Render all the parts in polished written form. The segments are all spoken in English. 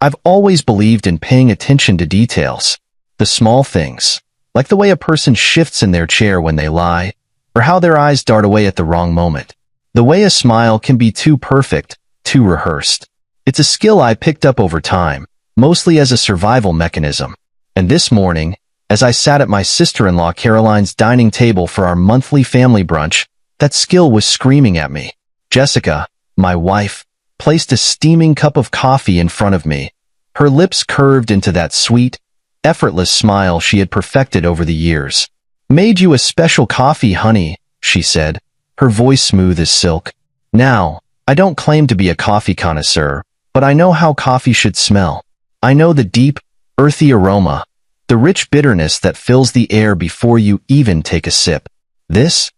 I've always believed in paying attention to details. The small things, like the way a person shifts in their chair when they lie, or how their eyes dart away at the wrong moment. The way a smile can be too perfect, too rehearsed. It's a skill I picked up over time, mostly as a survival mechanism. And this morning, as I sat at my sister-in-law Caroline's dining table for our monthly family brunch, that skill was screaming at me. Jessica, my wife, placed a steaming cup of coffee in front of me. Her lips curved into that sweet, effortless smile she had perfected over the years. "Made you a special coffee, honey," she said, her voice smooth as silk. Now, I don't claim to be a coffee connoisseur, but I know how coffee should smell. I know the deep, earthy aroma, the rich bitterness that fills the air before you even take a sip. This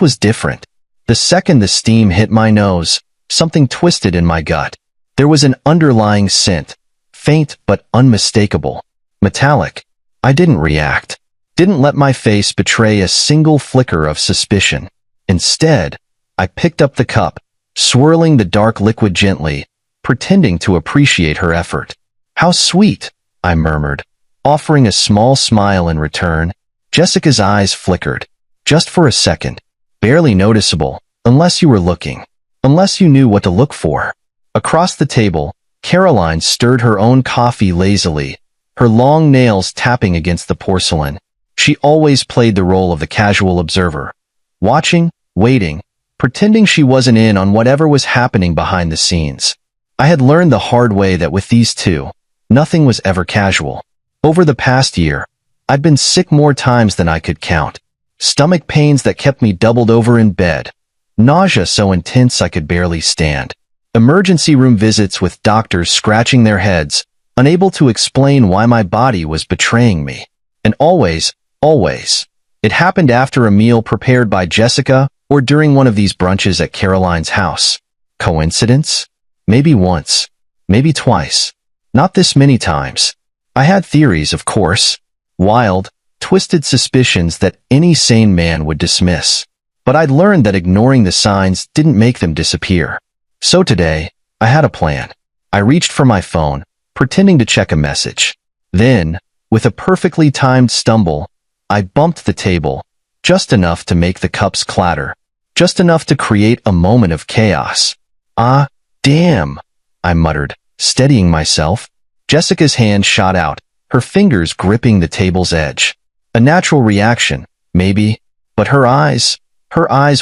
was different. The second the steam hit my nose, something twisted in my gut. There was an underlying scent, faint but unmistakable, metallic. I didn't react, didn't let my face betray a single flicker of suspicion. Instead, I picked up the cup, swirling the dark liquid gently, pretending to appreciate her effort. "How sweet," I murmured, offering a small smile in return. Jessica's eyes flickered, just for a second, barely noticeable, unless you were looking, unless you knew what to look for. Across the table, Caroline stirred her own coffee lazily, her long nails tapping against the porcelain. She always played the role of the casual observer, watching, waiting, pretending she wasn't in on whatever was happening behind the scenes. I had learned the hard way that with these two, nothing was ever casual. Over the past year, I'd been sick more times than I could count. Stomach pains that kept me doubled over in bed. Nausea so intense I could barely stand. Emergency room visits with doctors scratching their heads, unable to explain why my body was betraying me. And always, it happened after a meal prepared by Jessica or during one of these brunches at Caroline's house. Coincidence? Maybe once. Maybe twice. Not this many times. I had theories, of course. Wild, twisted suspicions that any sane man would dismiss. But I'd learned that ignoring the signs didn't make them disappear. So today, I had a plan. I reached for my phone, pretending to check a message. Then, with a perfectly timed stumble, I bumped the table, just enough to make the cups clatter, just enough to create a moment of chaos. "Ah, damn," I muttered, steadying myself. Jessica's hand shot out, her fingers gripping the table's edge. A natural reaction, maybe, but her eyes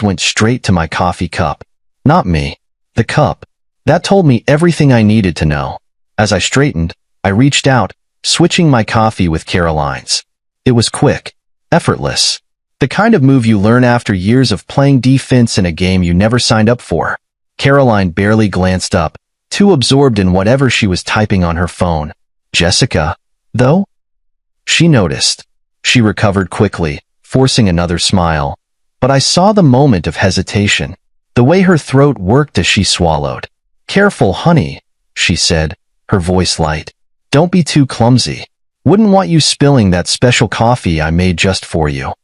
went straight to my coffee cup. Not me, the cup. That told me everything I needed to know. As I straightened, I reached out, switching my coffee with Caroline's. It was quick, effortless. The kind of move you learn after years of playing defense in a game you never signed up for. Caroline barely glanced up, too absorbed in whatever she was typing on her phone. Jessica, though? She noticed. She recovered quickly, forcing another smile. But I saw the moment of hesitation, the way her throat worked as she swallowed. "Careful, honey," she said, her voice light. "Don't be too clumsy. Wouldn't want you spilling that special coffee I made just for you."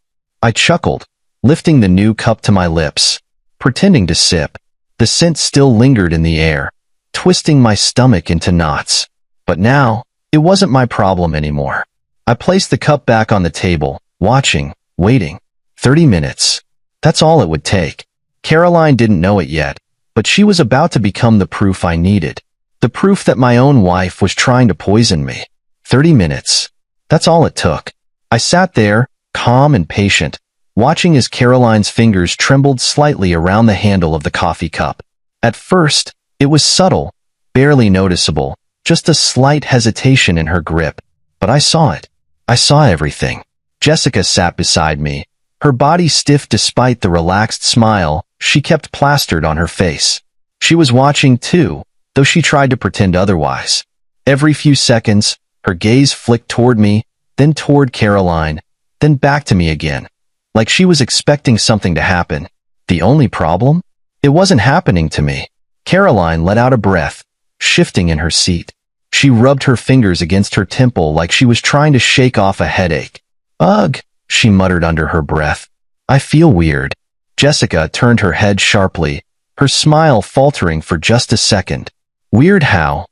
I chuckled, lifting the new cup to my lips, pretending to sip. The scent still lingered in the air, twisting my stomach into knots. But now, it wasn't my problem anymore. I placed the cup back on the table, watching, waiting. 30 minutes. That's all it would take. Caroline didn't know it yet, but she was about to become the proof I needed. The proof that my own wife was trying to poison me. 30 minutes. That's all it took. I sat there, calm and patient, watching as Caroline's fingers trembled slightly around the handle of the coffee cup. At first, it was subtle, barely noticeable, just a slight hesitation in her grip. But I saw it. I saw everything. Jessica sat beside me, her body stiff despite the relaxed smile she kept plastered on her face. She was watching too, though she tried to pretend otherwise. Every few seconds, her gaze flicked toward me, then toward Caroline, then back to me again, like she was expecting something to happen. The only problem? It wasn't happening to me. Caroline let out a breath, shifting in her seat. She rubbed her fingers against her temple like she was trying to shake off a headache. "Ugh," she muttered under her breath. "I feel weird." Jessica turned her head sharply, her smile faltering for just a second. "Weird how?"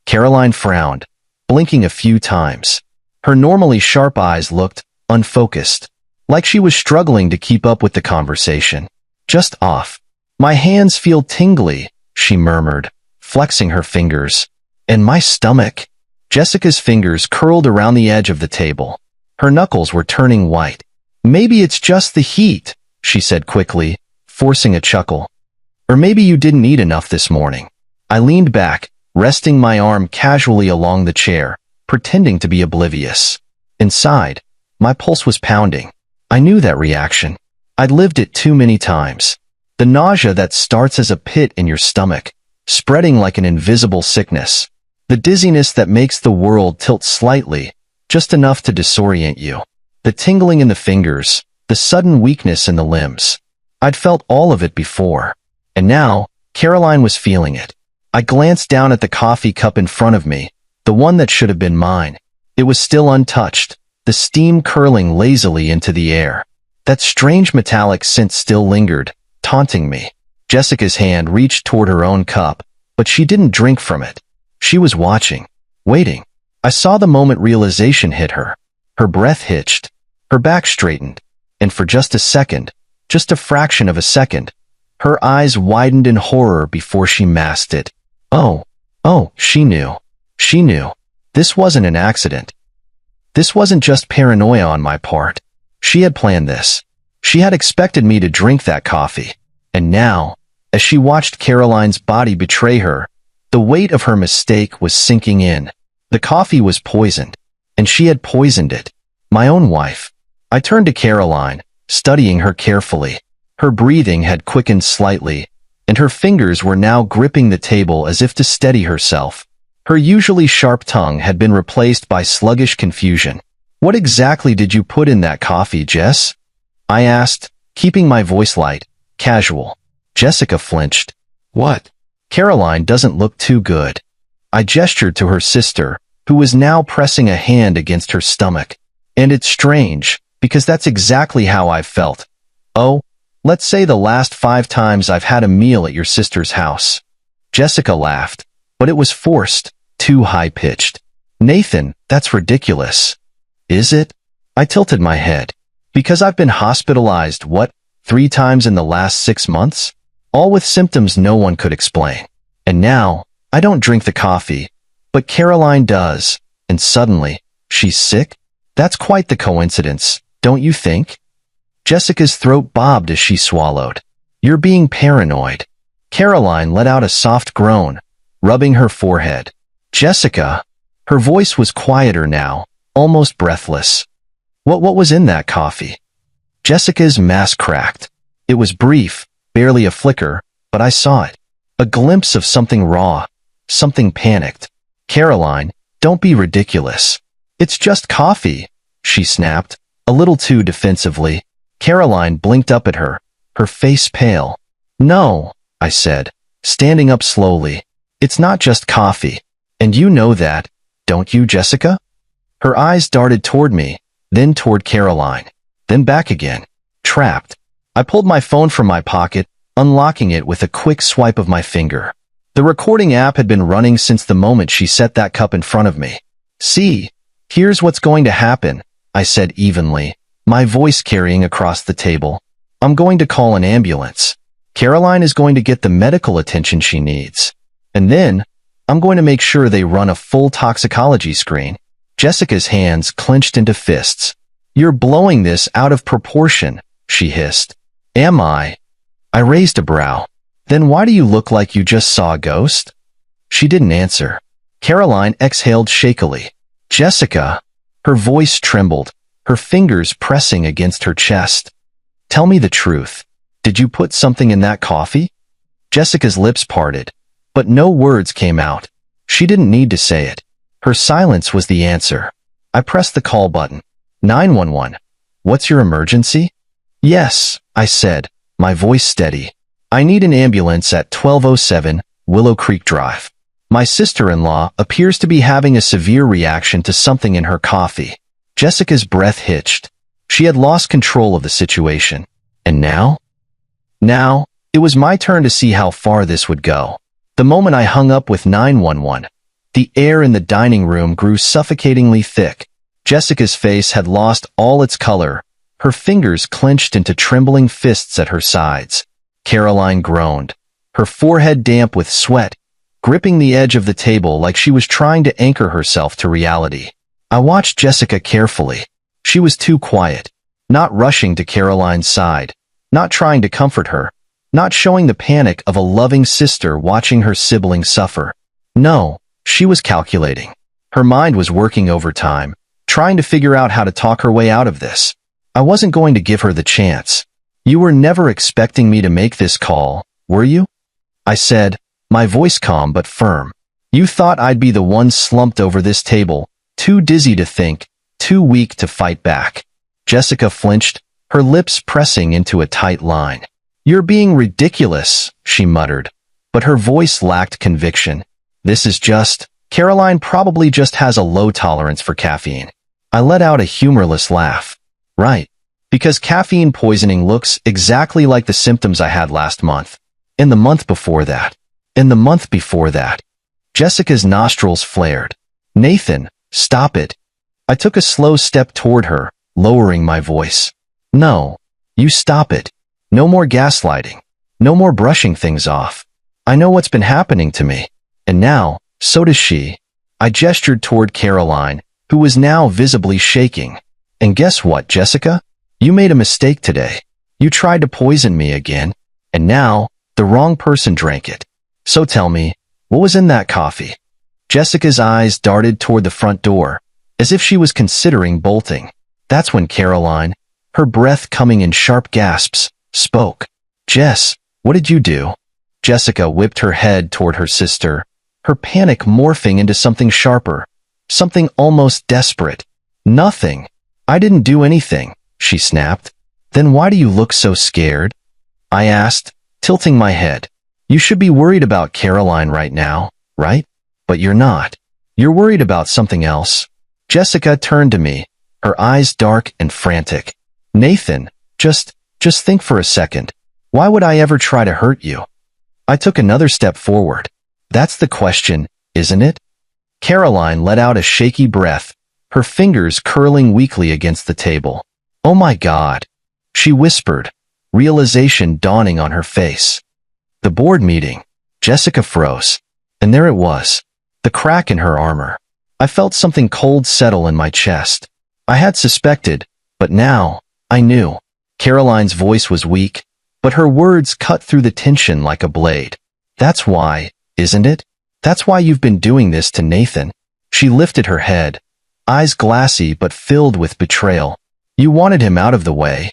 Caroline frowned, blinking a few times. Her normally sharp eyes looked unfocused, like she was struggling to keep up with the conversation. Just off. My hands feel tingly, she murmured, flexing her fingers. And my stomach. Jessica's fingers curled around the edge of the table. Her knuckles were turning white. Maybe it's just the heat, she said quickly, forcing a chuckle. Or maybe you didn't eat enough this morning. I leaned back, resting my arm casually along the chair, pretending to be oblivious. Inside, my pulse was pounding. I knew that reaction. I'd lived it too many times. The nausea that starts as a pit in your stomach, spreading like an invisible sickness. The dizziness that makes the world tilt slightly, just enough to disorient you. The tingling in the fingers, the sudden weakness in the limbs. I'd felt all of it before. And now, Caroline was feeling it. I glanced down at the coffee cup in front of me, the one that should have been mine. It was still untouched, the steam curling lazily into the air. That strange metallic scent still lingered, taunting me. Jessica's hand reached toward her own cup, but she didn't drink from it. She was watching, waiting. I saw the moment realization hit her. Her breath hitched, her back straightened, and for just a second, just a fraction of a second, her eyes widened in horror before she masked it. Oh, she knew. She knew. This wasn't an accident. This wasn't just paranoia on my part. She had planned this. She had expected me to drink that coffee. And now, as she watched Caroline's body betray her, the weight of her mistake was sinking in. The coffee was poisoned, and she had poisoned it. My own wife. I turned to Caroline, studying her carefully. Her breathing had quickened slightly, and her fingers were now gripping the table as if to steady herself. Her usually sharp tongue had been replaced by sluggish confusion. What exactly did you put in that coffee, Jess? I asked, keeping my voice light, casual. Jessica flinched. What? Caroline doesn't look too good. I gestured to her sister, who was now pressing a hand against her stomach. And it's strange, because that's exactly how I've felt. Oh, let's say the last 5 times I've had a meal at your sister's house. Jessica laughed, but it was forced, too high-pitched. Nathan, that's ridiculous. Is it? I tilted my head. Because I've been hospitalized, 3 times in the last 6 months? All with symptoms no one could explain. And now, I don't drink the coffee, but Caroline does, and suddenly, she's sick? That's quite the coincidence, don't you think? Jessica's throat bobbed as she swallowed. You're being paranoid. Caroline let out a soft groan, rubbing her forehead. Jessica. Her voice was quieter now, almost breathless. What was in that coffee? Jessica's mask cracked. It was brief, barely a flicker, but I saw it. A glimpse of something raw, something panicked. Caroline, don't be ridiculous. It's just coffee, she snapped, a little too defensively. Caroline blinked up at her, her face pale. No, I said, standing up slowly. It's not just coffee. And you know that, don't you, Jessica? Her eyes darted toward me, then toward Caroline, then back again. Trapped. I pulled my phone from my pocket, unlocking it with a quick swipe of my finger. The recording app had been running since the moment she set that cup in front of me. See, here's what's going to happen, I said evenly, my voice carrying across the table. I'm going to call an ambulance. Caroline is going to get the medical attention she needs. And then, I'm going to make sure they run a full toxicology screen. Jessica's hands clenched into fists. You're blowing this out of proportion, she hissed. Am I? I raised a brow. Then why do you look like you just saw a ghost? She didn't answer. Caroline exhaled shakily. Jessica. Her voice trembled, her fingers pressing against her chest. Tell me the truth. Did you put something in that coffee? Jessica's lips parted, but no words came out. She didn't need to say it. Her silence was the answer. I pressed the call button. 911. What's your emergency? Yes, I said, my voice steady. I need an ambulance at 1207 Willow Creek Drive. My sister-in-law appears to be having a severe reaction to something in her coffee. Jessica's breath hitched. She had lost control of the situation. And now? Now, it was my turn to see how far this would go. The moment I hung up with 911, The air in the dining room grew suffocatingly thick. Jessica's face had lost all its color. Her fingers clenched into trembling fists at her sides. Caroline groaned, her forehead damp with sweat, gripping the edge of the table like she was trying to anchor herself to reality. I watched Jessica carefully. She was too quiet, not rushing to Caroline's side, not trying to comfort her, not showing the panic of a loving sister watching her sibling suffer. No, she was calculating. Her mind was working overtime, trying to figure out how to talk her way out of this. I wasn't going to give her the chance. You were never expecting me to make this call, were you? I said, my voice calm but firm. You thought I'd be the one slumped over this table, too dizzy to think, too weak to fight back. Jessica flinched, her lips pressing into a tight line. You're being ridiculous, she muttered, but her voice lacked conviction. This is just, Caroline probably just has a low tolerance for caffeine. I let out a humorless laugh. Right, because caffeine poisoning looks exactly like the symptoms I had last month. In the month before that. In the month before that. Jessica's nostrils flared. Nathan, stop it. I took a slow step toward her, lowering my voice. No, you stop it. No more gaslighting. No more brushing things off. I know what's been happening to me. And now, so does she. I gestured toward Caroline, who was now visibly shaking. And guess what, Jessica? You made a mistake today. You tried to poison me again. And now, the wrong person drank it. So tell me, what was in that coffee? Jessica's eyes darted toward the front door, as if she was considering bolting. That's when Caroline, her breath coming in sharp gasps, spoke. Jess, what did you do? Jessica whipped her head toward her sister, her panic morphing into something sharper, something almost desperate. Nothing. I didn't do anything, she snapped. Then why do you look so scared? I asked, tilting my head. You should be worried about Caroline right now, right? But you're not. You're worried about something else. Jessica turned to me, her eyes dark and frantic. Nathan, just think for a second. Why would I ever try to hurt you? I took another step forward. That's the question, isn't it? Caroline let out a shaky breath, her fingers curling weakly against the table. Oh my God, she whispered, realization dawning on her face. The board meeting. Jessica froze. And there it was, the crack in her armor. I felt something cold settle in my chest. I had suspected, but now, I knew. Caroline's voice was weak, but her words cut through the tension like a blade. That's why, isn't it? That's why you've been doing this to Nathan. She lifted her head, eyes glassy but filled with betrayal. You wanted him out of the way.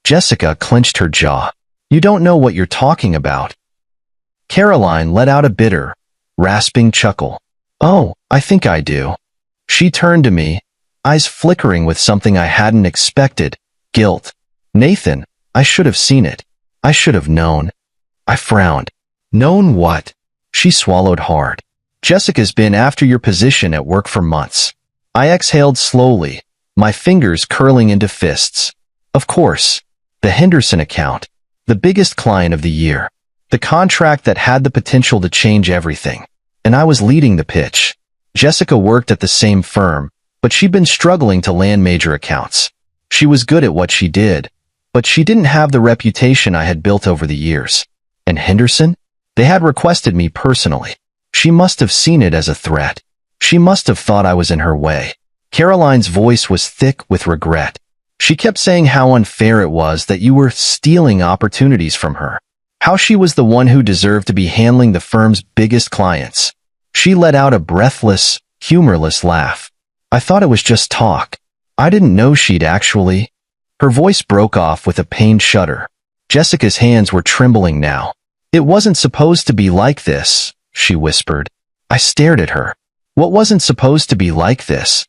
Jessica clenched her jaw. You don't know what you're talking about. Caroline let out a bitter, rasping chuckle. Oh, I think I do. She turned to me, eyes flickering with something I hadn't expected, guilt. Nathan, I should have seen it. I should have known. I frowned. Known what? She swallowed hard. Jessica's been after your position at work for months. I exhaled slowly, my fingers curling into fists. Of course, the Henderson account, the biggest client of the year. The contract that had the potential to change everything. And I was leading the pitch. Jessica worked at the same firm, but she'd been struggling to land major accounts. She was good at what she did, but she didn't have the reputation I had built over the years. And Henderson? They had requested me personally. She must have seen it as a threat. She must have thought I was in her way. Caroline's voice was thick with regret. She kept saying how unfair it was that you were stealing opportunities from her. How she was the one who deserved to be handling the firm's biggest clients. She let out a breathless, humorless laugh. I thought it was just talk. I didn't know she'd actually... Her voice broke off with a pained shudder. Jessica's hands were trembling now. It wasn't supposed to be like this, she whispered. I stared at her. What wasn't supposed to be like this?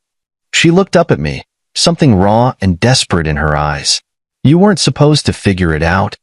She looked up at me, something raw and desperate in her eyes. You weren't supposed to figure it out.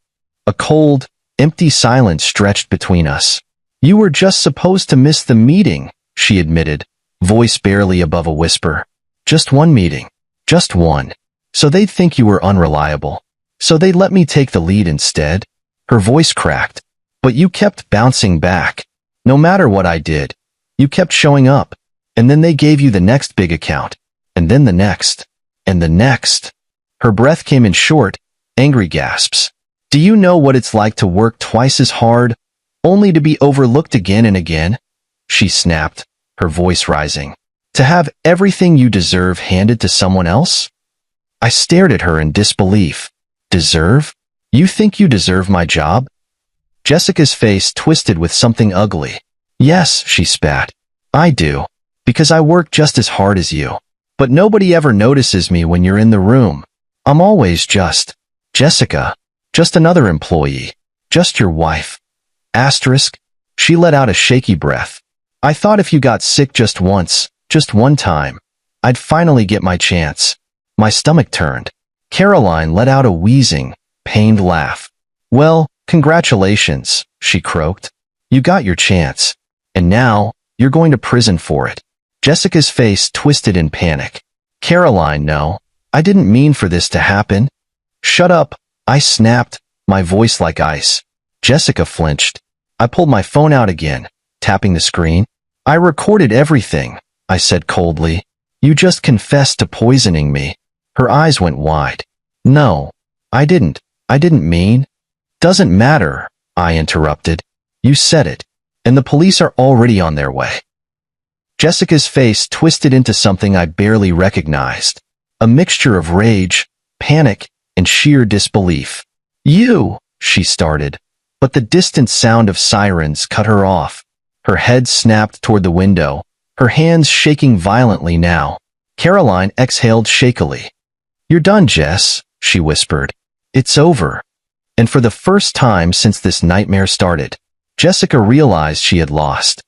A cold, empty silence stretched between us. You were just supposed to miss the meeting, she admitted, voice barely above a whisper. Just one meeting. Just one. So they'd think you were unreliable. So they'd let me take the lead instead. Her voice cracked. But you kept bouncing back. No matter what I did, You kept showing up. And then they gave you the next big account. And then the next. And the next. Her breath came in short, angry gasps. Do you know what it's like to work twice as hard, only to be overlooked again and again? She snapped, her voice rising. To have everything you deserve handed to someone else? I stared at her in disbelief. Deserve? You think you deserve my job? Jessica's face twisted with something ugly. Yes, she spat. I do. Because I work just as hard as you. But nobody ever notices me when you're in the room. I'm always just Jessica. Just another employee. Just your wife. Asterisk. She let out a shaky breath. I thought if you got sick just once, just one time, I'd finally get my chance. My stomach turned. Caroline let out a wheezing, pained laugh. Well, congratulations, she croaked. You got your chance. And now, you're going to prison for it. Jessica's face twisted in panic. Caroline, no. I didn't mean for this to happen. Shut up, I snapped, my voice like ice. Jessica flinched. I pulled my phone out again, tapping the screen. I recorded everything, I said coldly. You just confessed to poisoning me. Her eyes went wide. No, I didn't mean. Doesn't matter, I interrupted. You said it, and the police are already on their way. Jessica's face twisted into something I barely recognized. A mixture of rage, panic, and sheer disbelief. You, she started, but the distant sound of sirens cut her off. Her head snapped toward the window, her hands shaking violently now. Caroline exhaled shakily. You're done, Jess, she whispered. It's over. And for the first time since this nightmare started, Jessica realized she had lost.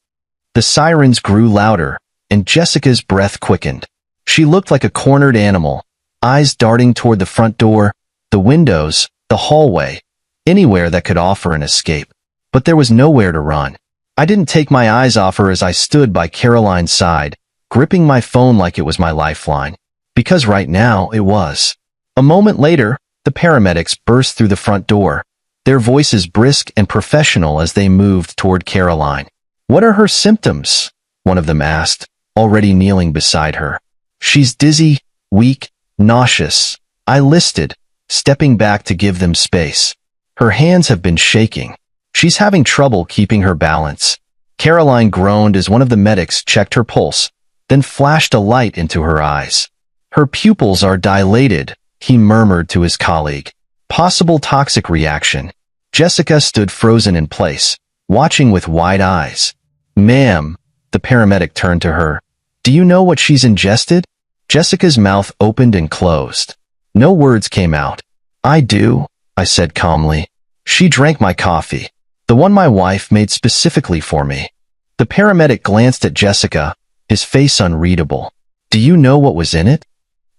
The sirens grew louder, and Jessica's breath quickened. She looked like a cornered animal, eyes darting toward the front door, the windows, the hallway, anywhere that could offer an escape. But there was nowhere to run. I didn't take my eyes off her as I stood by Caroline's side, gripping my phone like it was my lifeline. Because right now, it was. A moment later, the paramedics burst through the front door, their voices brisk and professional as they moved toward Caroline. What are her symptoms? One of them asked, already kneeling beside her. She's dizzy, weak, nauseous, I listed, stepping back to give them space. Her hands have been shaking. She's having trouble keeping her balance. Caroline groaned as one of the medics checked her pulse, then flashed a light into her eyes. Her pupils are dilated, he murmured to his colleague. Possible toxic reaction. Jessica stood frozen in place, watching with wide eyes. Ma'am, the paramedic turned to her. Do you know what she's ingested? Jessica's mouth opened and closed. No words came out. I do, I said calmly. She drank my coffee, the one my wife made specifically for me. The paramedic glanced at Jessica, his face unreadable. Do you know what was in it?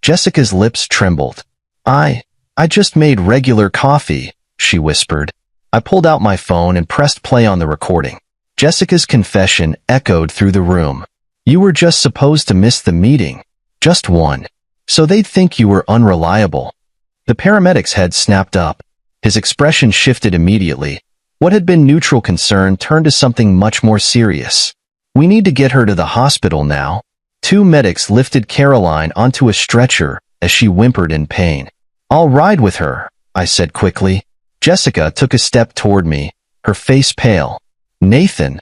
Jessica's lips trembled. I just made regular coffee, she whispered. I pulled out my phone and pressed play on the recording. Jessica's confession echoed through the room. You were just supposed to miss the meeting. Just one. So they'd think you were unreliable. The paramedic's head snapped up. His expression shifted immediately. What had been neutral concern turned to something much more serious. We need to get her to the hospital now. Two medics lifted Caroline onto a stretcher as she whimpered in pain. I'll ride with her, I said quickly. Jessica took a step toward me, her face pale. Nathan.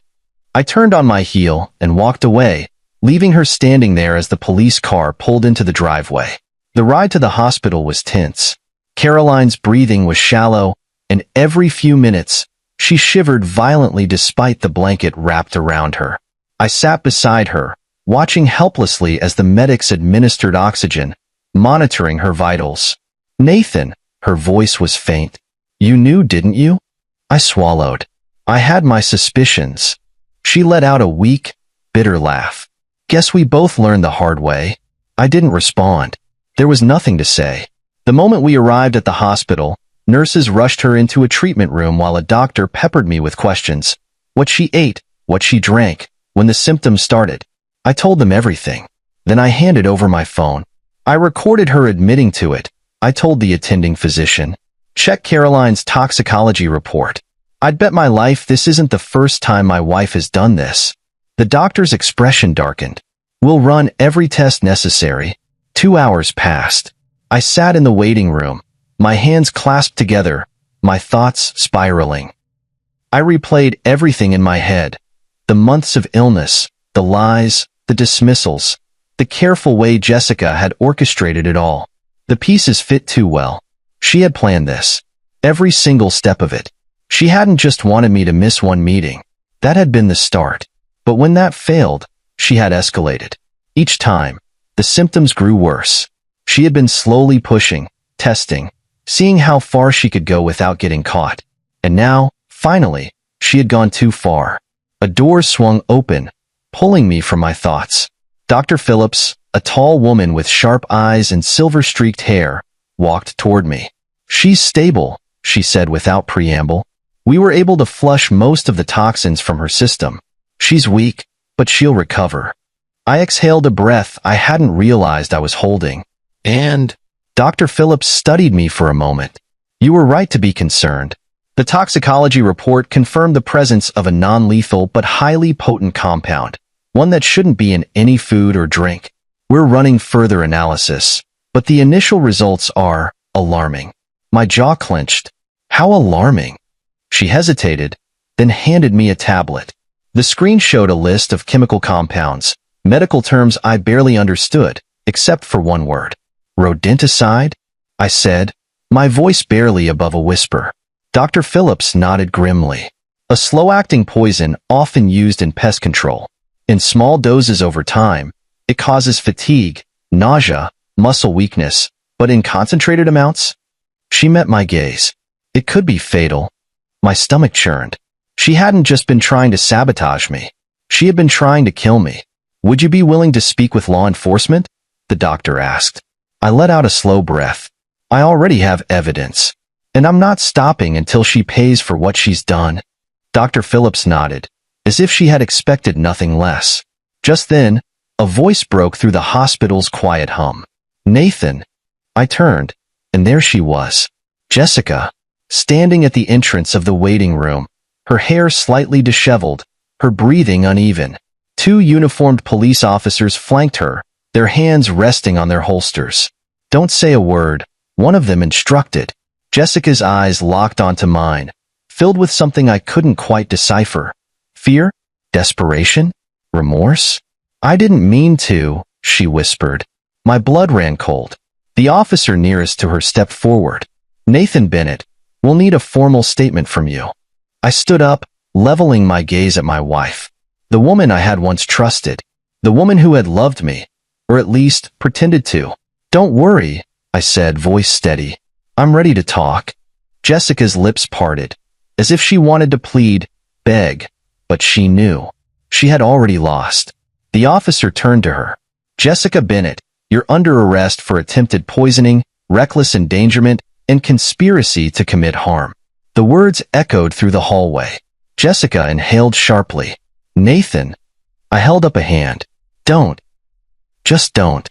I turned on my heel and walked away, leaving her standing there as the police car pulled into the driveway. The ride to the hospital was tense. Caroline's breathing was shallow, and every few minutes, she shivered violently despite the blanket wrapped around her. I sat beside her, watching helplessly as the medics administered oxygen, monitoring her vitals. Nathan, her voice was faint. You knew, didn't you? I swallowed. I had my suspicions. She let out a weak, bitter laugh. Guess we both learned the hard way. I didn't respond. There was nothing to say. The moment we arrived at the hospital, nurses rushed her into a treatment room while a doctor peppered me with questions. What she ate, what she drank, when the symptoms started. I told them everything. Then I handed over my phone. I recorded her admitting to it. I told the attending physician. Check Caroline's toxicology report. I'd bet my life this isn't the first time my wife has done this. The doctor's expression darkened. "We'll run every test necessary." 2 hours passed. I sat in the waiting room, my hands clasped together, my thoughts spiraling. I replayed everything in my head. The months of illness, the lies, the dismissals, the careful way Jessica had orchestrated it all. The pieces fit too well. She had planned this. Every single step of it. She hadn't just wanted me to miss one meeting. That had been the start. But when that failed, she had escalated. Each time, the symptoms grew worse. She had been slowly pushing, testing, seeing how far she could go without getting caught. And now, finally, she had gone too far. A door swung open, pulling me from my thoughts. Dr. Phillips, a tall woman with sharp eyes and silver-streaked hair, walked toward me. "She's stable," she said without preamble. "We were able to flush most of the toxins from her system. She's weak, but she'll recover." I exhaled a breath I hadn't realized I was holding. "And?" Dr. Phillips studied me for a moment. "You were right to be concerned. The toxicology report confirmed the presence of a non-lethal but highly potent compound, one that shouldn't be in any food or drink. We're running further analysis, but the initial results are alarming." My jaw clenched. "How alarming?" She hesitated, then handed me a tablet. The screen showed a list of chemical compounds, medical terms I barely understood, except for one word. "Rodenticide?" I said, my voice barely above a whisper. Dr. Phillips nodded grimly. "A slow-acting poison often used in pest control. In small doses over time, it causes fatigue, nausea, muscle weakness, but in concentrated amounts?" She met my gaze. "It could be fatal." My stomach churned. She hadn't just been trying to sabotage me. She had been trying to kill me. "Would you be willing to speak with law enforcement?" the doctor asked. I let out a slow breath. "I already have evidence, and I'm not stopping until she pays for what she's done." Dr. Phillips nodded, as if she had expected nothing less. Just then, a voice broke through the hospital's quiet hum. "Nathan." I turned, and there she was. Jessica, standing at the entrance of the waiting room, her hair slightly disheveled, her breathing uneven. 2 uniformed police officers flanked her, their hands resting on their holsters. "Don't say a word," one of them instructed. Jessica's eyes locked onto mine, filled with something I couldn't quite decipher. Fear? Desperation? Remorse? "I didn't mean to," she whispered. My blood ran cold. The officer nearest to her stepped forward. "Nathan Bennett, we'll need a formal statement from you." I stood up, leveling my gaze at my wife. The woman I had once trusted. The woman who had loved me, or at least pretended to. "Don't worry," I said, voice steady. "I'm ready to talk." Jessica's lips parted, as if she wanted to plead, beg, but she knew. She had already lost. The officer turned to her. "Jessica Bennett, you're under arrest for attempted poisoning, reckless endangerment, and conspiracy to commit harm." The words echoed through the hallway. Jessica inhaled sharply. "Nathan." I held up a hand. "Don't. Just don't."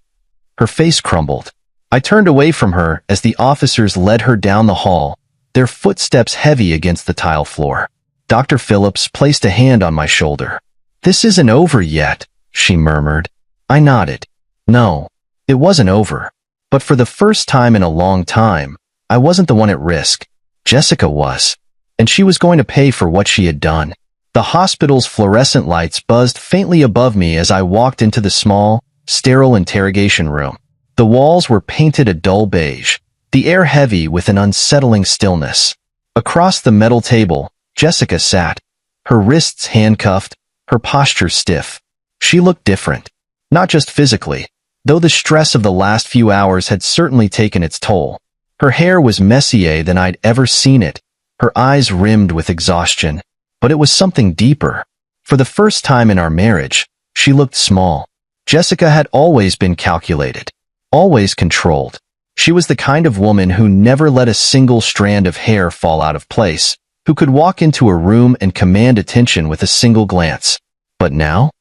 Her face crumbled. I turned away from her as the officers led her down the hall, their footsteps heavy against the tile floor. Dr. Phillips placed a hand on my shoulder. "This isn't over yet," she murmured. I nodded. No, it wasn't over. But for the first time in a long time, I wasn't the one at risk. Jessica was. And she was going to pay for what she had done. The hospital's fluorescent lights buzzed faintly above me as I walked into the small, sterile interrogation room. The walls were painted a dull beige, the air heavy with an unsettling stillness. Across the metal table, Jessica sat, her wrists handcuffed, her posture stiff. She looked different. Not just physically, though the stress of the last few hours had certainly taken its toll. Her hair was messier than I'd ever seen it, her eyes rimmed with exhaustion. But it was something deeper. For the first time in our marriage, she looked small. Jessica had always been calculated, always controlled. She was the kind of woman who never let a single strand of hair fall out of place, who could walk into a room and command attention with a single glance. But now,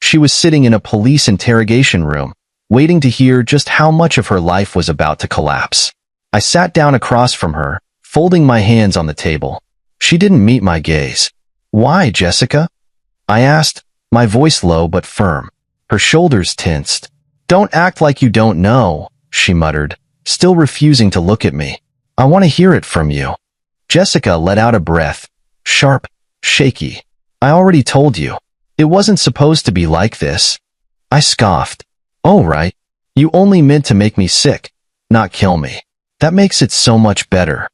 she was sitting in a police interrogation room, waiting to hear just how much of her life was about to collapse. I sat down across from her, folding my hands on the table. She didn't meet my gaze. "Why, Jessica?" I asked, my voice low but firm. Her shoulders tensed. "Don't act like you don't know," she muttered, still refusing to look at me. "I want to hear it from you." Jessica let out a breath, sharp, shaky. "I already told you. It wasn't supposed to be like this." I scoffed. "Oh, right. You only meant to make me sick, not kill me. That makes it so much better."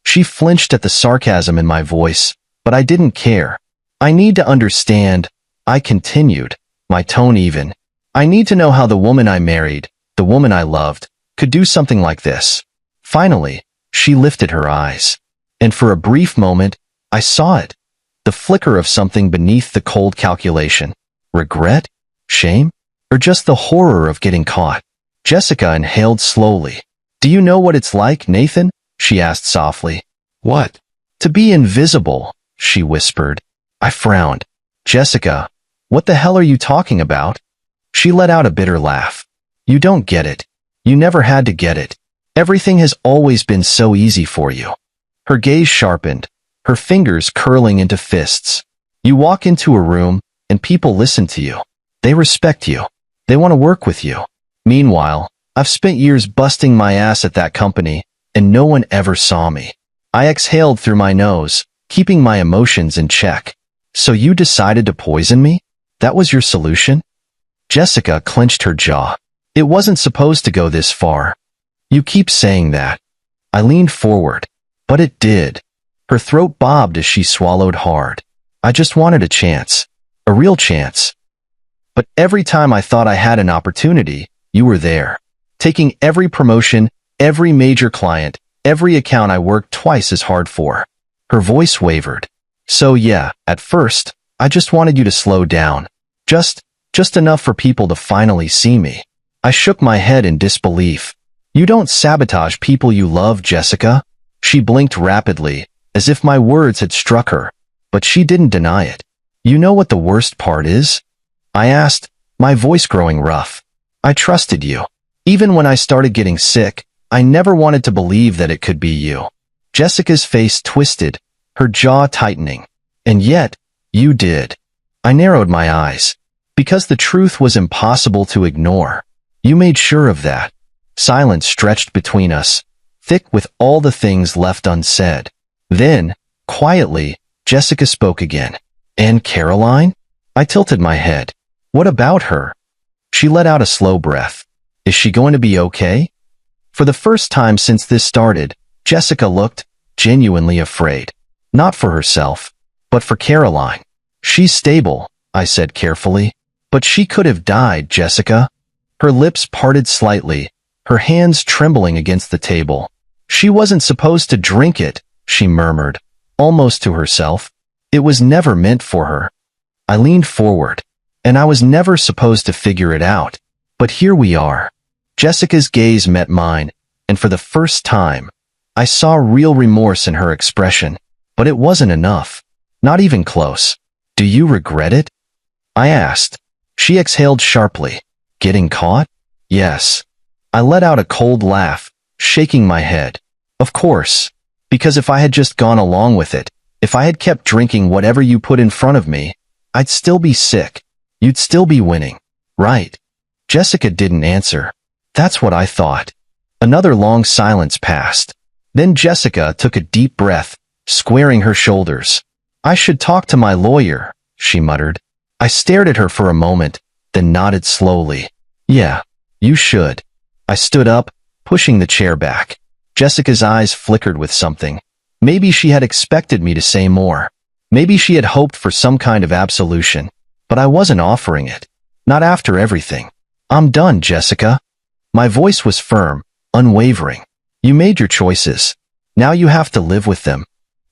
She flinched at the sarcasm in my voice, but I didn't care. "I need to understand," I continued, my tone even. "I need to know how the woman I married, the woman I loved, could do something like this." Finally, she lifted her eyes. And for a brief moment, I saw it. The flicker of something beneath the cold calculation. Regret? Shame? Or just the horror of getting caught? Jessica inhaled slowly. "Do you know what it's like, Nathan?" she asked softly. "What?" "To be invisible," she whispered. I frowned. "Jessica, what the hell are you talking about?" She let out a bitter laugh. "You don't get it. You never had to get it. Everything has always been so easy for you." Her gaze sharpened, her fingers curling into fists. "You walk into a room, and people listen to you. They respect you. They want to work with you. Meanwhile, I've spent years busting my ass at that company, and no one ever saw me." I exhaled through my nose, keeping my emotions in check. "So you decided to poison me? That was your solution?" Jessica clenched her jaw. "It wasn't supposed to go this far." "You keep saying that." I leaned forward. "But it did." Her throat bobbed as she swallowed hard. "I just wanted a chance. A real chance. But every time I thought I had an opportunity, you were there. Taking every promotion, every major client, every account I worked twice as hard for." Her voice wavered. "So yeah, at first, I just wanted you to slow down. Just enough for people to finally see me." I shook my head in disbelief. "You don't sabotage people you love, Jessica." She blinked rapidly, as if my words had struck her, but she didn't deny it. "You know what the worst part is?" I asked, my voice growing rough. "I trusted you. Even when I started getting sick, I never wanted to believe that it could be you." Jessica's face twisted, her jaw tightening. "And yet, you did." I narrowed my eyes. "Because the truth was impossible to ignore. You made sure of that." Silence stretched between us, thick with all the things left unsaid. Then, quietly, Jessica spoke again. "And Caroline?" I tilted my head. "What about her?" She let out a slow breath. "Is she going to be okay?" For the first time since this started, Jessica looked genuinely afraid. Not for herself, but for Caroline. "She's stable," I said carefully. "But she could have died, Jessica." Her lips parted slightly, her hands trembling against the table. "She wasn't supposed to drink it," she murmured, almost to herself. "It was never meant for her." I leaned forward, and I was never supposed to figure it out. But here we are. Jessica's gaze met mine, and for the first time, I saw real remorse in her expression. But it wasn't enough. Not even close. "Do you regret it?" I asked. She exhaled sharply. "Getting caught?" "Yes." I let out a cold laugh, shaking my head. "Of course. Because if I had just gone along with it, if I had kept drinking whatever you put in front of me, I'd still be sick. You'd still be winning. Right?" Jessica didn't answer. That's what I thought. Another long silence passed. Then Jessica took a deep breath, squaring her shoulders. "I should talk to my lawyer," she muttered. I stared at her for a moment, then nodded slowly. "Yeah, you should." I stood up, pushing the chair back. Jessica's eyes flickered with something. Maybe she had expected me to say more. Maybe she had hoped for some kind of absolution. But I wasn't offering it. Not after everything. "I'm done, Jessica." My voice was firm, unwavering. "You made your choices. Now you have to live with them."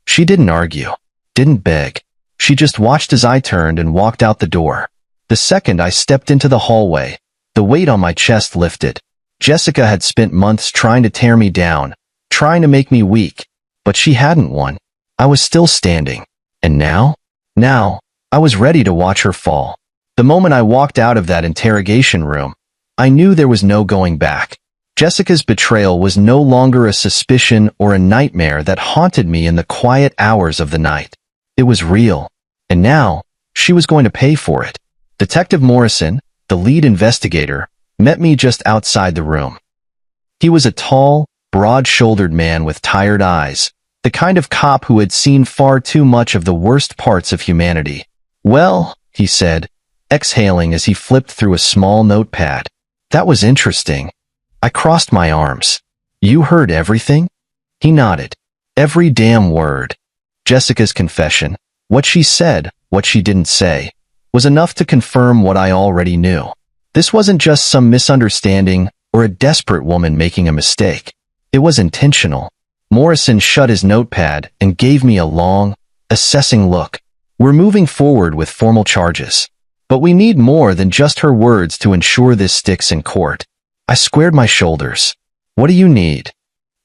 She didn't argue, didn't beg. She just watched as I turned and walked out the door. The second I stepped into the hallway, the weight on my chest lifted. Jessica had spent months trying to tear me down, trying to make me weak, but she hadn't won. I was still standing. And now? Now, I was ready to watch her fall. The moment I walked out of that interrogation room, I knew there was no going back. Jessica's betrayal was no longer a suspicion or a nightmare that haunted me in the quiet hours of the night. It was real. And now, she was going to pay for it. Detective Morrison, the lead investigator, met me just outside the room. He was a tall, broad-shouldered man with tired eyes, the kind of cop who had seen far too much of the worst parts of humanity. "Well," he said, exhaling as he flipped through a small notepad. "That was interesting." I crossed my arms. "You heard everything?" He nodded. "Every damn word." Jessica's confession, what she said, what she didn't say, was enough to confirm what I already knew. This wasn't just some misunderstanding or a desperate woman making a mistake. It was intentional. Morrison shut his notepad and gave me a long, assessing look. "We're moving forward with formal charges. But we need more than just her words to ensure this sticks in court." I squared my shoulders. "What do you need?"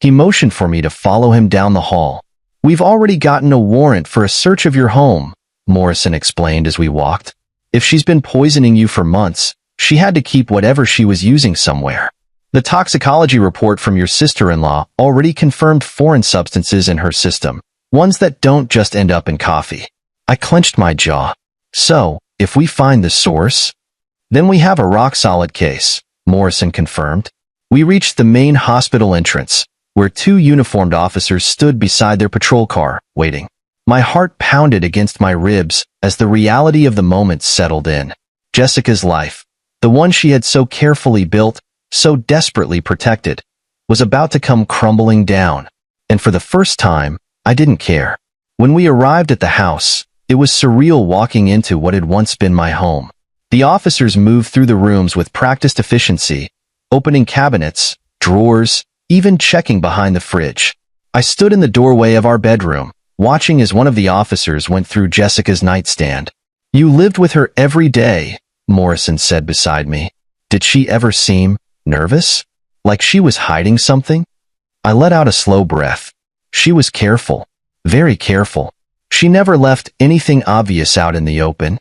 He motioned for me to follow him down the hall. "We've already gotten a warrant for a search of your home," Morrison explained as we walked. "If she's been poisoning you for months, she had to keep whatever she was using somewhere. The toxicology report from your sister-in-law already confirmed foreign substances in her system, ones that don't just end up in coffee." I clenched my jaw. "So, if we find the source, then we have a rock-solid case," Morrison confirmed. We reached the main hospital entrance, where two uniformed officers stood beside their patrol car, waiting. My heart pounded against my ribs as the reality of the moment settled in. Jessica's life, the one she had so carefully built, so desperately protected, was about to come crumbling down. And for the first time, I didn't care. When we arrived at the house, it was surreal walking into what had once been my home. The officers moved through the rooms with practiced efficiency, opening cabinets, drawers, even checking behind the fridge. I stood in the doorway of our bedroom, watching as one of the officers went through Jessica's nightstand. "You lived with her every day," Morrison said beside me. "Did she ever seem nervous? Like she was hiding something?" I let out a slow breath. "She was careful. Very careful. She never left anything obvious out in the open.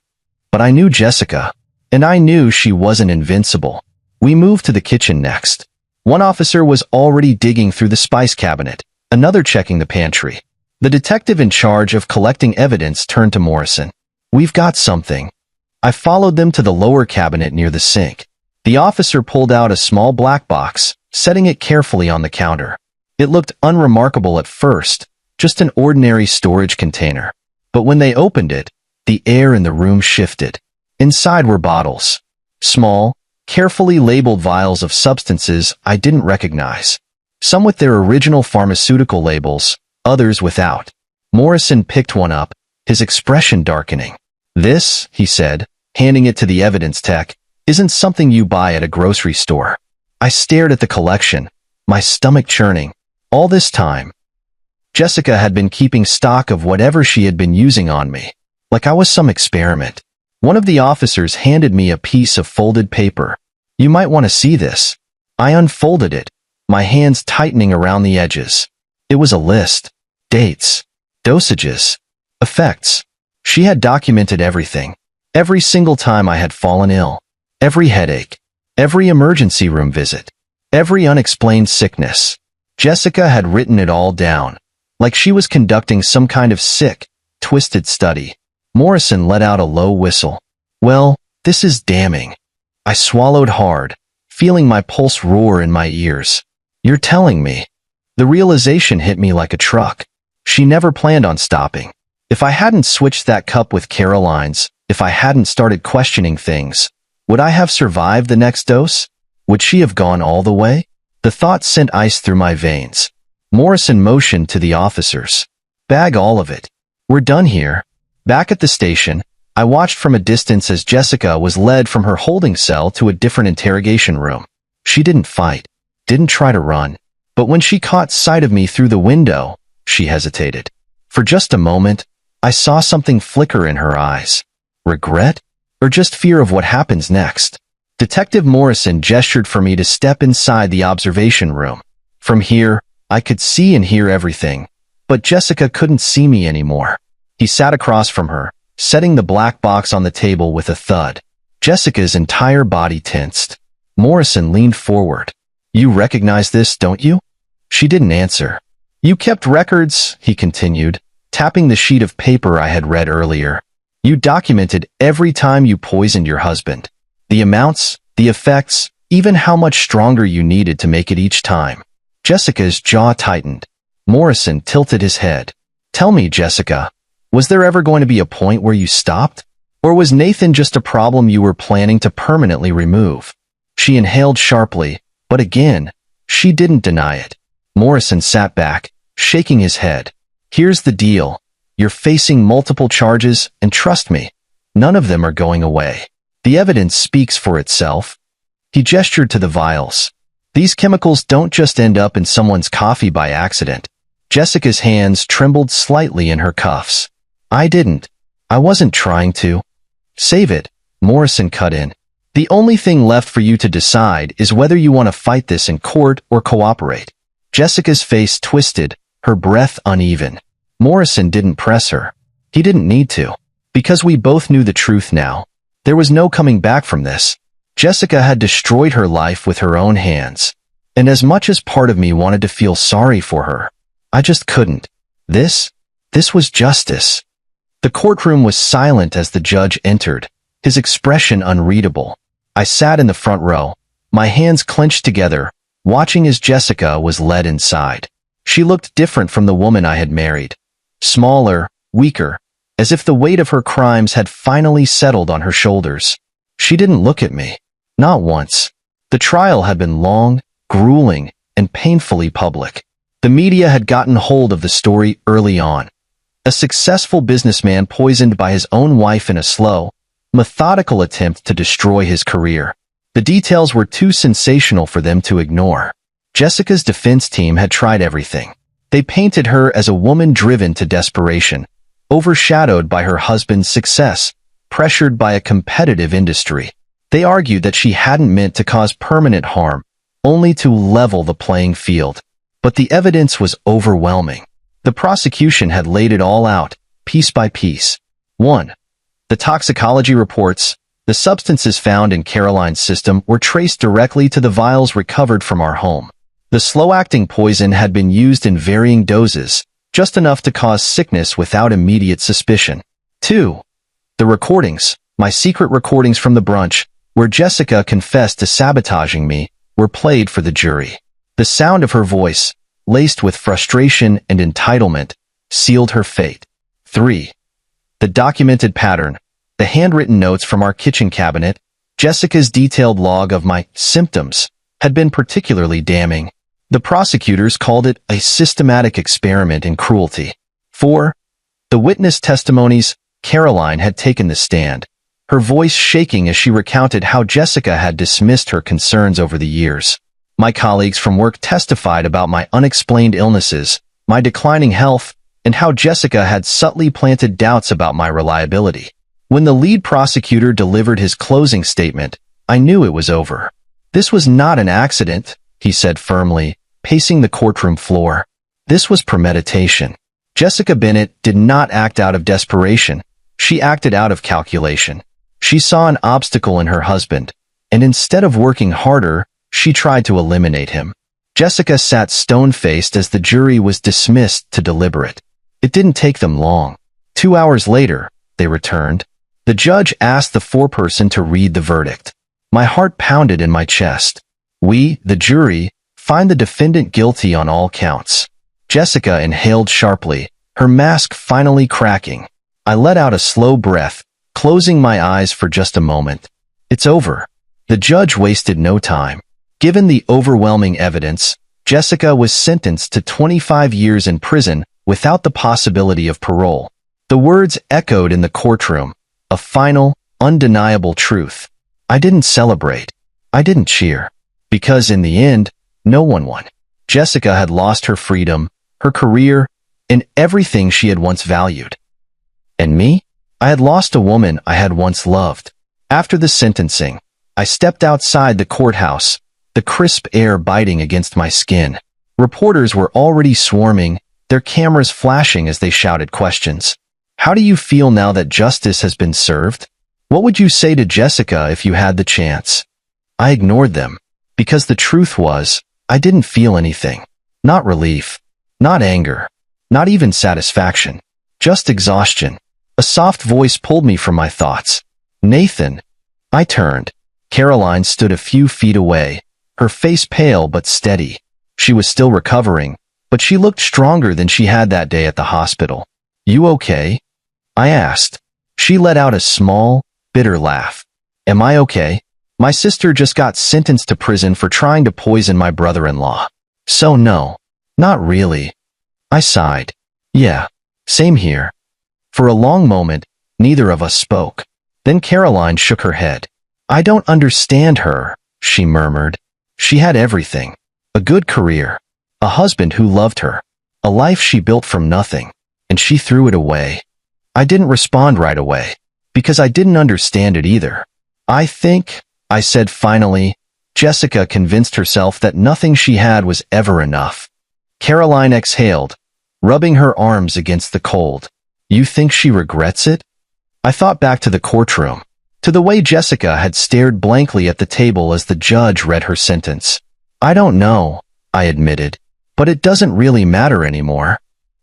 But I knew Jessica, and I knew she wasn't invincible." We moved to the kitchen next. One officer was already digging through the spice cabinet, another checking the pantry. The detective in charge of collecting evidence turned to Morrison. "We've got something." I followed them to the lower cabinet near the sink. The officer pulled out a small black box, setting it carefully on the counter. It looked unremarkable at first, just an ordinary storage container. But when they opened it, the air in the room shifted. Inside were bottles. Small, carefully labeled vials of substances I didn't recognize. Some with their original pharmaceutical labels, others without. Morrison picked one up, his expression darkening. "This," he said, handing it to the evidence tech, "isn't something you buy at a grocery store." I stared at the collection, my stomach churning. All this time, Jessica had been keeping stock of whatever she had been using on me, like I was some experiment. One of the officers handed me a piece of folded paper. "You might want to see this." I unfolded it, my hands tightening around the edges. It was a list. Dates. Dosages. Effects. She had documented everything. Every single time I had fallen ill. Every headache. Every emergency room visit. Every unexplained sickness. Jessica had written it all down, like she was conducting some kind of sick, twisted study. Morrison let out a low whistle. "Well, this is damning." I swallowed hard, feeling my pulse roar in my ears. "You're telling me?" The realization hit me like a truck. She never planned on stopping. If I hadn't switched that cup with Caroline's, if I hadn't started questioning things, would I have survived the next dose? Would she have gone all the way? The thought sent ice through my veins. Morrison motioned to the officers. "Bag all of it. We're done here." Back at the station, I watched from a distance as Jessica was led from her holding cell to a different interrogation room. She didn't fight, didn't try to run. But when she caught sight of me through the window, she hesitated. For just a moment, I saw something flicker in her eyes. Regret? Or just fear of what happens next? Detective Morrison gestured for me to step inside the observation room. From here, I could see and hear everything, but Jessica couldn't see me anymore. He sat across from her, setting the black box on the table with a thud. Jessica's entire body tensed. Morrison leaned forward. "You recognize this, don't you?" She didn't answer. "You kept records," he continued, tapping the sheet of paper I had read earlier. You documented every time you poisoned your husband. The amounts, the effects, even how much stronger you needed to make it each time. Jessica's jaw tightened. Morrison tilted his head. Tell me, Jessica, was there ever going to be a point where you stopped? Or was Nathan just a problem you were planning to permanently remove? She inhaled sharply, but again, she didn't deny it. Morrison sat back, shaking his head. Here's the deal. You're facing multiple charges, and trust me, none of them are going away. The evidence speaks for itself. He gestured to the vials. These chemicals don't just end up in someone's coffee by accident. Jessica's hands trembled slightly in her cuffs. I didn't. I wasn't trying to. Save it, Morrison cut in. The only thing left for you to decide is whether you want to fight this in court or cooperate. Jessica's face twisted, her breath uneven. Morrison didn't press her. He didn't need to. Because we both knew the truth now. There was no coming back from this. Jessica had destroyed her life with her own hands. And as much as part of me wanted to feel sorry for her, I just couldn't. This was justice. The courtroom was silent as the judge entered, his expression unreadable. I sat in the front row, my hands clenched together, watching as Jessica was led inside. She looked different from the woman I had married. Smaller, weaker, as if the weight of her crimes had finally settled on her shoulders. She didn't look at me. Not once. The trial had been long, grueling, and painfully public. The media had gotten hold of the story early on. A successful businessman poisoned by his own wife in a slow, methodical attempt to destroy his career. The details were too sensational for them to ignore. Jessica's defense team had tried everything. They painted her as a woman driven to desperation, overshadowed by her husband's success, pressured by a competitive industry. They argued that she hadn't meant to cause permanent harm, only to level the playing field. But the evidence was overwhelming. The prosecution had laid it all out, piece by piece. 1. The toxicology reports, the substances found in Caroline's system were traced directly to the vials recovered from our home. The slow-acting poison had been used in varying doses, just enough to cause sickness without immediate suspicion. 2. The recordings, my secret recordings from the brunch, where Jessica confessed to sabotaging me, were played for the jury. The sound of her voice, laced with frustration and entitlement, sealed her fate. 3. The documented pattern, the handwritten notes from our kitchen cabinet, Jessica's detailed log of my symptoms, had been particularly damning. The prosecutors called it a systematic experiment in cruelty. 4. The witness testimonies, Caroline had taken the stand, her voice shaking as she recounted how Jessica had dismissed her concerns over the years. My colleagues from work testified about my unexplained illnesses, my declining health, and how Jessica had subtly planted doubts about my reliability. When the lead prosecutor delivered his closing statement, I knew it was over. This was not an accident, he said firmly, pacing the courtroom floor. This was premeditation. Jessica Bennett did not act out of desperation. She acted out of calculation. She saw an obstacle in her husband, and instead of working harder, she tried to eliminate him. Jessica sat stone-faced as the jury was dismissed to deliberate. It didn't take them long. 2 hours later, they returned. The judge asked the foreperson to read the verdict. My heart pounded in my chest. We, the jury, find the defendant guilty on all counts. Jessica inhaled sharply, her mask finally cracking. I let out a slow breath, closing my eyes for just a moment. It's over. The judge wasted no time. Given the overwhelming evidence, Jessica was sentenced to 25 years in prison without the possibility of parole. The words echoed in the courtroom, a final, undeniable truth. I didn't celebrate. I didn't cheer. Because in the end, no one won. Jessica had lost her freedom, her career, and everything she had once valued. And me? I had lost a woman I had once loved. After the sentencing, I stepped outside the courthouse, the crisp air biting against my skin. Reporters were already swarming, their cameras flashing as they shouted questions. How do you feel now that justice has been served? What would you say to Jessica if you had the chance? I ignored them, because the truth was, I didn't feel anything. Not relief, not anger, not even satisfaction. Just exhaustion. A soft voice pulled me from my thoughts. Nathan. I turned. Caroline stood a few feet away, her face pale but steady. She was still recovering, but she looked stronger than she had that day at the hospital. You okay? I asked. She let out a small, bitter laugh. Am I okay? My sister just got sentenced to prison for trying to poison my brother-in-law. So no, not really. I sighed. Yeah, same here. For a long moment, neither of us spoke. Then Caroline shook her head. I don't understand her, she murmured. She had everything. A good career. A husband who loved her. A life she built from nothing. And she threw it away. I didn't respond right away, because I didn't understand it either. I think, I said finally, Jessica convinced herself that nothing she had was ever enough. Caroline exhaled, rubbing her arms against the cold. You think she regrets it? I thought back to the courtroom, to the way Jessica had stared blankly at the table as the judge read her sentence. I don't know, I admitted, but it doesn't really matter anymore.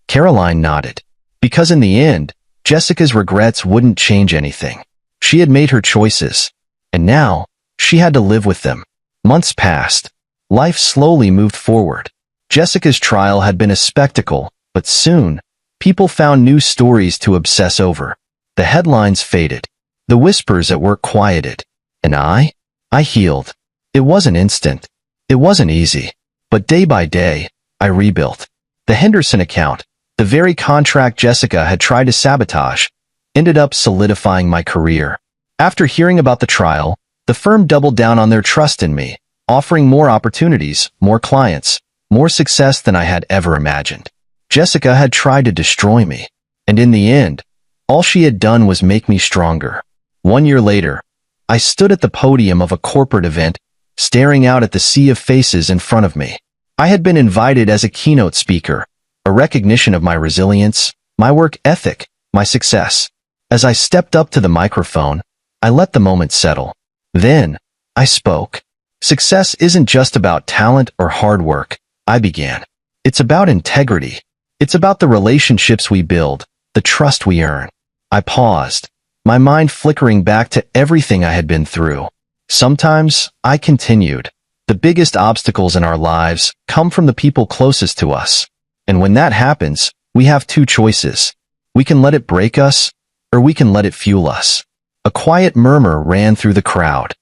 Caroline nodded. Because in the end, Jessica's regrets wouldn't change anything. She had made her choices, and now, she had to live with them. Months passed. Life slowly moved forward. Jessica's trial had been a spectacle, but soon, people found new stories to obsess over. The headlines faded. The whispers at work quieted. And I healed. It wasn't instant. It wasn't easy. But day by day, I rebuilt. The Henderson account, the very contract Jessica had tried to sabotage, ended up solidifying my career. After hearing about the trial, the firm doubled down on their trust in me, offering more opportunities, more clients, more success than I had ever imagined. Jessica had tried to destroy me, and in the end, all she had done was make me stronger. 1 year later, I stood at the podium of a corporate event, staring out at the sea of faces in front of me. I had been invited as a keynote speaker, a recognition of my resilience, my work ethic, my success. As I stepped up to the microphone, I let the moment settle. Then, I spoke. Success isn't just about talent or hard work, I began. It's about integrity. It's about the relationships we build, the trust we earn. I paused, my mind flickering back to everything I had been through. Sometimes, I continued, the biggest obstacles in our lives come from the people closest to us. And when that happens, we have two choices. We can let it break us, or we can let it fuel us. A quiet murmur ran through the crowd.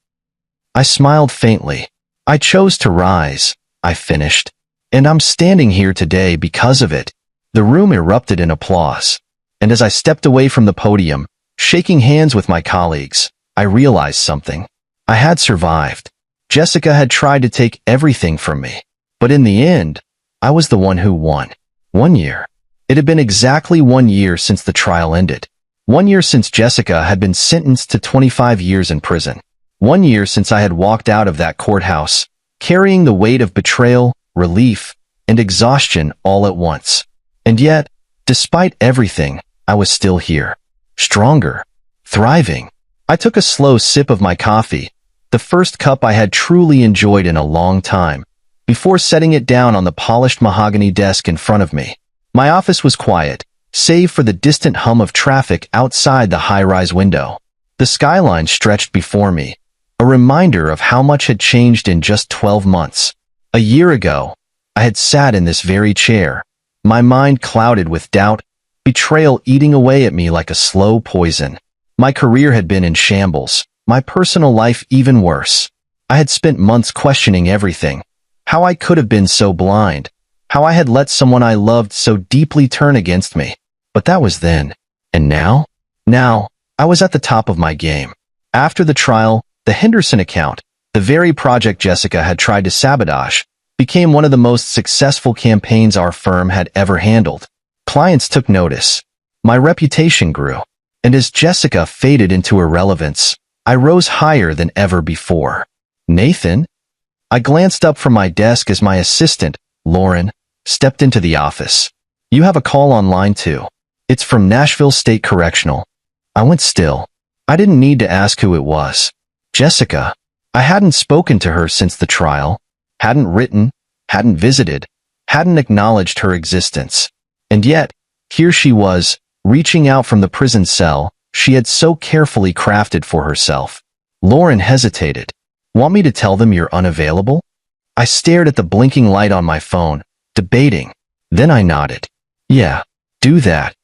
I smiled faintly. I chose to rise, I finished. And I'm standing here today because of it. The room erupted in applause. And as I stepped away from the podium, shaking hands with my colleagues, I realized something. I had survived. Jessica had tried to take everything from me. But in the end, I was the one who won. 1 year. It had been exactly 1 year since the trial ended. 1 year since Jessica had been sentenced to 25 years in prison. 1 year since I had walked out of that courthouse, carrying the weight of betrayal, relief, and exhaustion all at once. And yet, despite everything, I was still here. Stronger. Thriving. I took a slow sip of my coffee, the first cup I had truly enjoyed in a long time, before setting it down on the polished mahogany desk in front of me. My office was quiet, save for the distant hum of traffic outside the high-rise window. The skyline stretched before me, a reminder of how much had changed in just 12 months. A year ago, I had sat in this very chair, my mind clouded with doubt, betrayal eating away at me like a slow poison. My career had been in shambles, my personal life even worse. I had spent months questioning everything, how I could have been so blind, how I had let someone I loved so deeply turn against me. But that was then. And now? Now, I was at the top of my game. After the trial, the Henderson account, the very project Jessica had tried to sabotage, became one of the most successful campaigns our firm had ever handled. Clients took notice. My reputation grew. And as Jessica faded into irrelevance, I rose higher than ever before. Nathan? I glanced up from my desk as my assistant, Lauren, stepped into the office. You have a call online too. It's from Nashville State Correctional. I went still. I didn't need to ask who it was. Jessica. I hadn't spoken to her since the trial, hadn't written, hadn't visited, hadn't acknowledged her existence. And yet, here she was, reaching out from the prison cell she had so carefully crafted for herself. Lauren hesitated. Want me to tell them you're unavailable? I stared at the blinking light on my phone, debating. Then I nodded. Yeah, do that.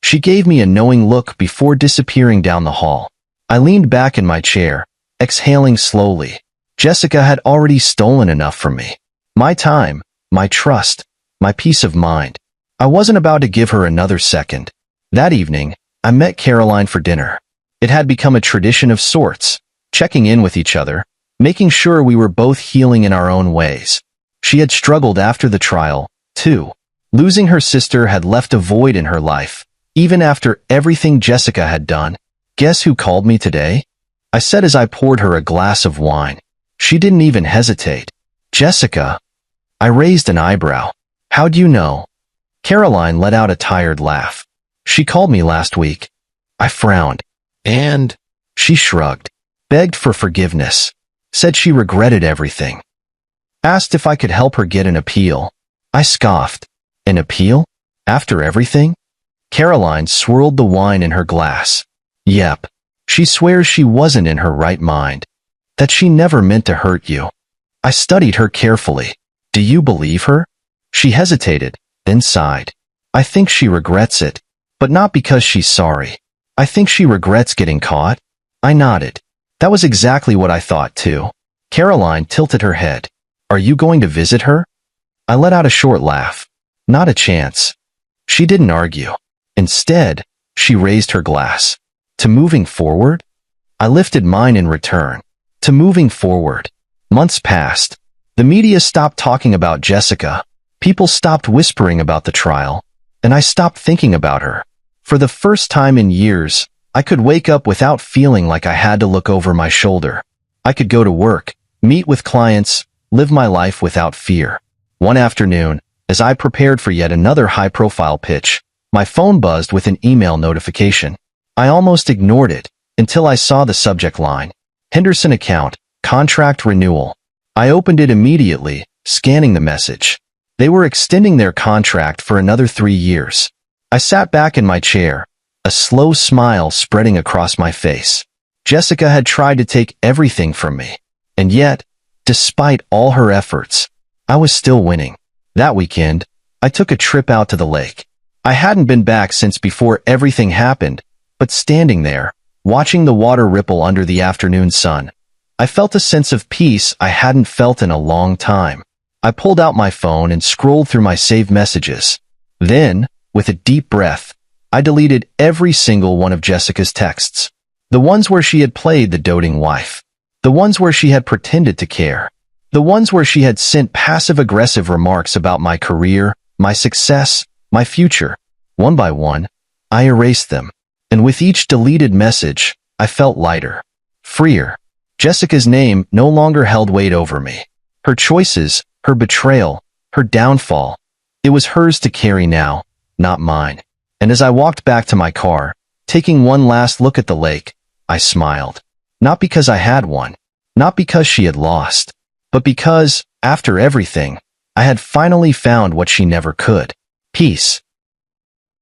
She gave me a knowing look before disappearing down the hall. I leaned back in my chair, exhaling slowly. Jessica had already stolen enough from me. My time, my trust, my peace of mind. I wasn't about to give her another second. That evening, I met Caroline for dinner. It had become a tradition of sorts, checking in with each other, making sure we were both healing in our own ways. She had struggled after the trial, too. Losing her sister had left a void in her life, even after everything Jessica had done. Guess who called me today? I said as I poured her a glass of wine. She didn't even hesitate. Jessica? I raised an eyebrow. How'd you know? Caroline let out a tired laugh. She called me last week. I frowned. And? She shrugged. Begged for forgiveness. Said she regretted everything. Asked if I could help her get an appeal. I scoffed. An appeal? After everything? Caroline swirled the wine in her glass. Yep. She swears she wasn't in her right mind. That she never meant to hurt you. I studied her carefully. Do you believe her? She hesitated, then sighed. I think she regrets it. But not because she's sorry. I think she regrets getting caught. I nodded. That was exactly what I thought too. Caroline tilted her head. Are you going to visit her? I let out a short laugh. Not a chance. She didn't argue. Instead, she raised her glass. To moving forward? I lifted mine in return. To moving forward. Months passed. The media stopped talking about Jessica. People stopped whispering about the trial. And I stopped thinking about her. For the first time in years, I could wake up without feeling like I had to look over my shoulder. I could go to work, meet with clients, live my life without fear. One afternoon, as I prepared for yet another high-profile pitch, my phone buzzed with an email notification. I almost ignored it, until I saw the subject line. Henderson account, contract renewal. I opened it immediately, scanning the message. They were extending their contract for another 3 years. I sat back in my chair, a slow smile spreading across my face. Jessica had tried to take everything from me. And yet, despite all her efforts, I was still winning. That weekend, I took a trip out to the lake. I hadn't been back since before everything happened, but standing there, watching the water ripple under the afternoon sun, I felt a sense of peace I hadn't felt in a long time. I pulled out my phone and scrolled through my saved messages. Then, with a deep breath, I deleted every single one of Jessica's texts. The ones where she had played the doting wife. The ones where she had pretended to care. The ones where she had sent passive-aggressive remarks about my career, my success, my future. One by one, I erased them. And with each deleted message, I felt lighter, freer. Jessica's name no longer held weight over me. Her choices, her betrayal, her downfall. It was hers to carry now, not mine. And as I walked back to my car, taking one last look at the lake, I smiled. Not because I had won, not because she had lost, but because, after everything, I had finally found what she never could. Peace.